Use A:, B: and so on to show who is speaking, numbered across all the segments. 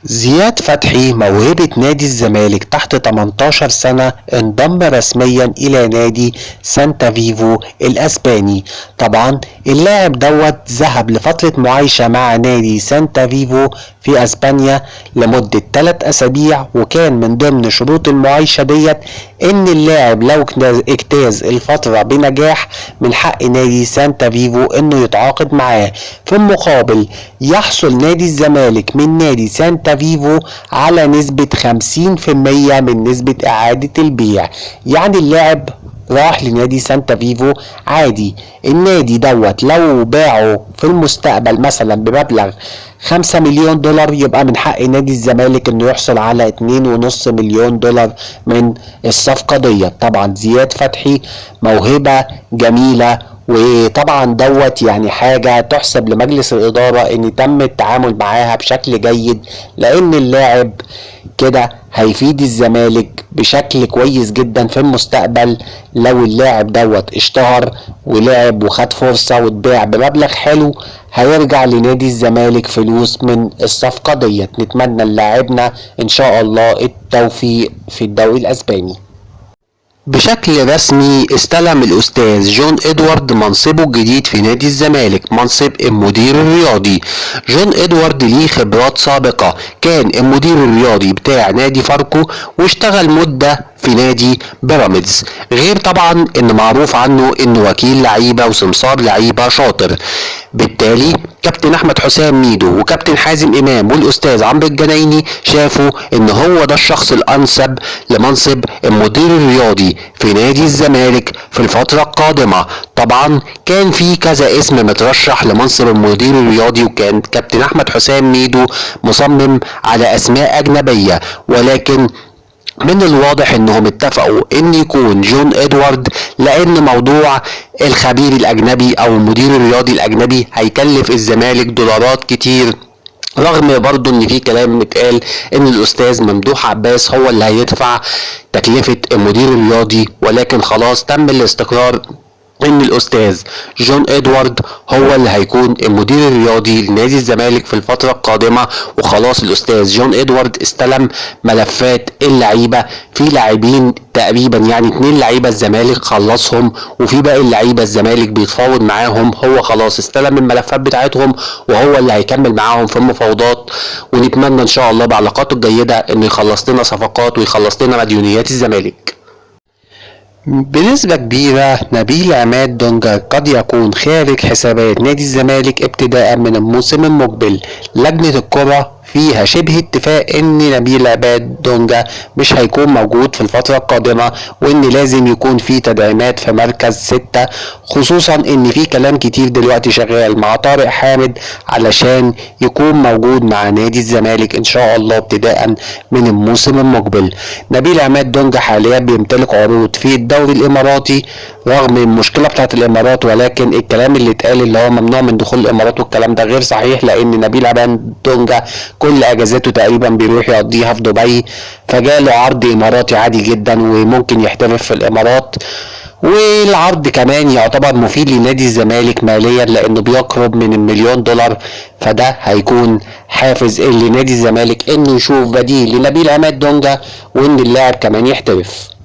A: زياد فتحي موهبة نادي الزمالك تحت 18 سنة انضم رسميا إلى نادي سانتا فيفو الأسباني. طبعا اللاعب دوت ذهب لفترة معايشة مع نادي سانتا فيفو في أسبانيا لمدة 3 أسابيع، وكان من ضمن شروط المعايشة ديت إن اللاعب لو اجتاز الفترة بنجاح من حق نادي سانتا فيفو إنه يتعاقد معاه. في المقابل يحصل نادي الزمالك من نادي سانتا فيفو على نسبة 50% من نسبة إعادة البيع. يعني اللاعب راح لنادي سانتا فيفو عادي، النادي دوت لو باعه في المستقبل مثلا بمبلغ 5 مليون دولار، يبقى من حق نادي الزمالك انه يحصل على 2.5 مليون دولار من الصفقة ديت. طبعا زياد فتحي موهبة جميلة، وطبعا دوت يعني حاجة تحسب لمجلس الإدارة ان تم التعامل معاها بشكل جيد، لان اللاعب كده هيفيد الزمالك بشكل كويس جدا في المستقبل. لو اللاعب دوت اشتهر ولعب وخد فرصة واتباع بمبلغ حلو، هيرجع لنادي الزمالك فلوس من الصفقة ديت. نتمنى للاعبنا ان شاء الله التوفيق في الدوري الاسباني. بشكل رسمي استلم الأستاذ جون إدوارد منصبه الجديد في نادي الزمالك، منصب المدير الرياضي. جون إدوارد ليه خبرات سابقة، كان المدير الرياضي بتاع نادي فاركو واشتغل مدة في نادي بيراميدز، غير طبعا ان معروف عنه انه وكيل لعيبه وسمسار لعيبه شاطر. بالتالي كابتن احمد حسام ميدو وكابتن حازم امام والاستاذ عمرو الجنايني شافوا ان هو ده الشخص الانسب لمنصب المدير الرياضي في نادي الزمالك في الفتره القادمه. طبعا كان في كذا اسم مترشح لمنصب المدير الرياضي، وكان كابتن احمد حسام ميدو مصمم على اسماء اجنبيه، ولكن من الواضح انهم اتفقوا ان يكون جون ادوارد، لان موضوع الخبير الاجنبي او المدير الرياضي الاجنبي هيكلف الزمالك دولارات كتير، رغم برضو ان في كلام اتقال ان الاستاذ ممدوح عباس هو اللي هيدفع تكلفة المدير الرياضي. ولكن خلاص تم الاستقرار ان الاستاذ جون ادوارد هو اللي هيكون المدير الرياضي لنادي الزمالك في الفترة القادمة. وخلاص الاستاذ جون ادوارد استلم ملفات اللعيبة، في لاعبين تقريبا يعني 2 لعيبة الزمالك خلصهم، وفي باقي اللعيبة الزمالك بيتفاوض معاهم، هو خلاص استلم الملفات بتاعتهم وهو اللي هيكمل معاهم في المفاوضات. ونتمنى ان شاء الله بعلاقاته الجيدة انه يخلص لنا صفقات ويخلص لنا مديونيات الزمالك. بنسبة كبيرة نبيل عماد دونجا قد يكون خارج حسابات نادي الزمالك ابتداء من الموسم المقبل. لجنة الكرة فيها شبه اتفاق ان نبيل عماد دونجا مش هيكون موجود في الفترة القادمة، وان لازم يكون في تدعيمات في مركز 6، خصوصا ان في كلام كتير دلوقتي شغال مع طارق حامد علشان يكون موجود مع نادي الزمالك ان شاء الله ابتداء من الموسم المقبل. نبيل عماد دونجا حاليا بيمتلك عروض في الدوري الاماراتي رغم المشكله بتاعت الامارات، ولكن الكلام اللي اتقال اللي هو ممنوع من دخول الامارات والكلام ده غير صحيح، لان نبيل عماد دونجا كل اجازاته تقريبا بيروح يقضيها في دبي، فجاله عرض اماراتي عادي جدا وممكن يحترف في الامارات. والعرض كمان يعتبر مفيد لنادي الزمالك ماليا لانه بيقرب من ال1 مليون دولار، فده هيكون حافز لنادي الزمالك انه يشوف بديل لنبيل عماد دونجا وان اللاعب كمان يحترف.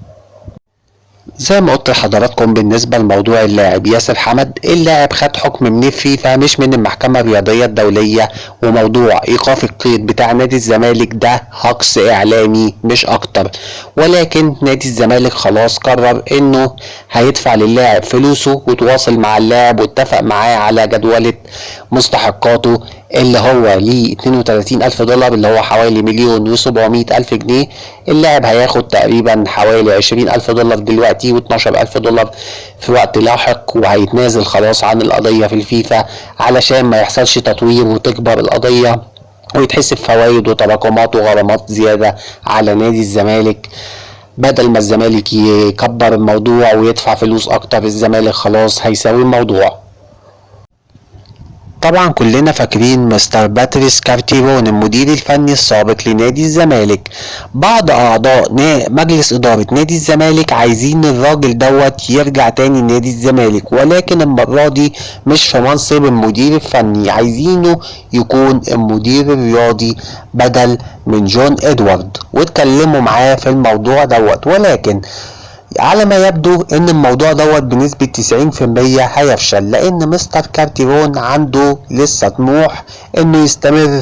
A: زي ما قلت لحضراتكم بالنسبة لموضوع اللاعب ياسر حمد، اللاعب خد حكم من الفيفا مش من المحكمة الرياضية الدولية، وموضوع ايقاف القيد بتاع نادي الزمالك ده هجص اعلامي مش اكتر. ولكن نادي الزمالك خلاص قرر انه هيدفع للاعب فلوسه وتواصل مع اللاعب واتفق معاه على جدولة مستحقاته اللي هو ليه 32,000 دولار اللي هو حوالي 1,700,000 جنيه. اللاعب هياخد تقريبا حوالي 20,000 دولار دلوقتي و12,000 دولار في وقت لاحق، وهيتنازل خلاص عن القضية في الفيفا علشان ما يحصلش تطوير وتكبر القضية ويتحسب فوائد وتراكمات وغرامات زيادة على نادي الزمالك. بدل ما الزمالك يكبر الموضوع ويدفع فلوس اكتر، الزمالك خلاص هيساوي الموضوع. طبعا كلنا فاكرين مستر باتريس كارتيرون المدير الفني السابق لنادي الزمالك. بعض اعضاء مجلس ادارة نادي الزمالك عايزين الراجل دوت يرجع تاني نادي الزمالك، ولكن المرة دي مش في منصب المدير الفني، عايزينه يكون المدير الرياضي بدل من جون ادوارد، واتكلموا معاه في الموضوع دوت، ولكن على ما يبدو ان الموضوع دوت بنسبة 90% هيفشل، لان مستر كارتيرون عنده لسه طموح انه يستمر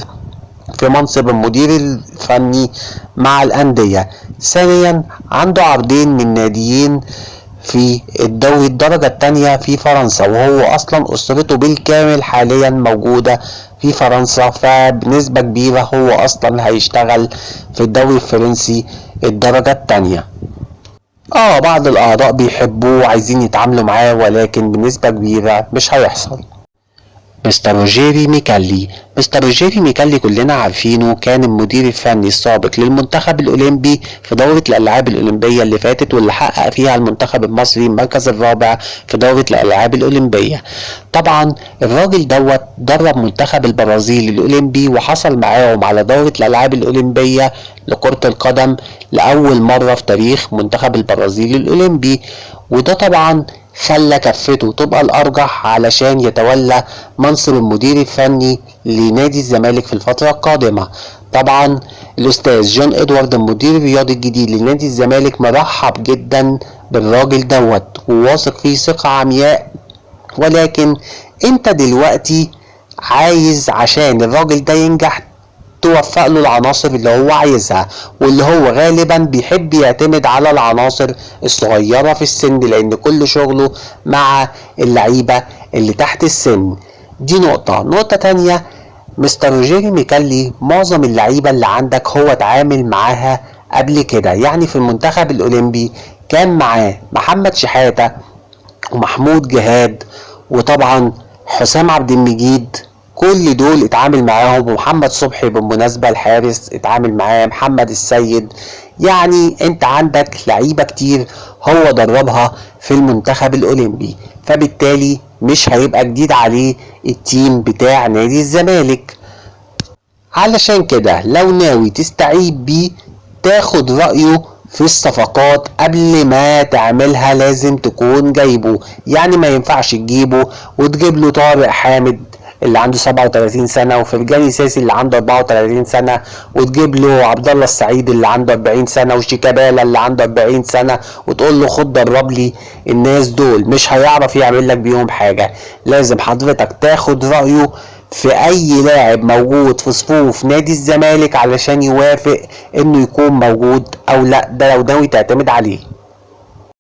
A: في منصب المدير الفني مع الاندية. ثانيا عنده عرضين من ناديين في الدوري الدرجة التانية في فرنسا، وهو اصلا اسرته بالكامل حاليا موجودة في فرنسا، فبنسبة كبيرة هو اصلا هيشتغل في الدوري الفرنسي الدرجة التانية. بعض الاعضاء بيحبوه وعايزين يتعاملوا معاه، ولكن بنسبة كبيرة مش هيحصل. مستر روجيري ميكالي. مستر روجيري ميكالي كلنا عارفينه كان المدير الفني السابق للمنتخب الاولمبي في دورة الالعاب الاولمبية اللي فاتت، واللي حقق فيها المنتخب المصري المركز الرابع في دورة الالعاب الاولمبية. طبعا الراجل دوت درب منتخب البرازيل الاولمبي، وحصل معاهم على دورة الالعاب الاولمبية لكرة القدم لأول مرة في تاريخ منتخب البرازيل الأولمبي، وده طبعا خلى كفته تبقى الأرجح علشان يتولى منصب المدير الفني لنادي الزمالك في الفترة القادمة. طبعا الأستاذ جون إدوارد المدير الرياضي الجديد لنادي الزمالك مرحب جدا بالراجل دوت وواثق فيه ثقة عمياء، ولكن انت دلوقتي عايز عشان الراجل ده ينجح توفق له العناصر اللي هو عايزها، واللي هو غالبا بيحب يعتمد على العناصر الصغيرة في السن، لان كل شغله مع اللعيبة اللي تحت السن. دي نقطة تانية، مستر روجيري ميكالي معظم اللعيبة اللي عندك هو اتعامل معاها قبل كده، يعني في المنتخب الاولمبي كان معاه محمد شحاتة ومحمود جهاد وطبعا حسام عبد المجيد، كل دول اتعامل معاهم، ومحمد صبحي بالمناسبة الحارس اتعامل معاه، محمد السيد. يعني انت عندك لعيبة كتير هو دربها في المنتخب الاولمبي، فبالتالي مش هيبقى جديد عليه التيم بتاع نادي الزمالك. علشان كده لو ناوي تستعيد بيه تاخد رأيه في الصفقات قبل ما تعملها، لازم تكون جايبه، يعني ما ينفعش تجيبه وتجيب له طارق حامد اللي عنده 37 سنة وفرجاني ساسي اللي عنده 34 سنة، وتجيب له عبد الله السعيد اللي عنده 40 سنة وشيكابالا اللي عنده 40 سنة وتقول له خد درب لي الناس دول، مش هيعرف يعمل لك بيهم حاجة. لازم حضرتك تاخد رأيه في اي لاعب موجود في صفوف نادي الزمالك علشان يوافق انه يكون موجود او لا، ده لو ناوي تعتمد عليه.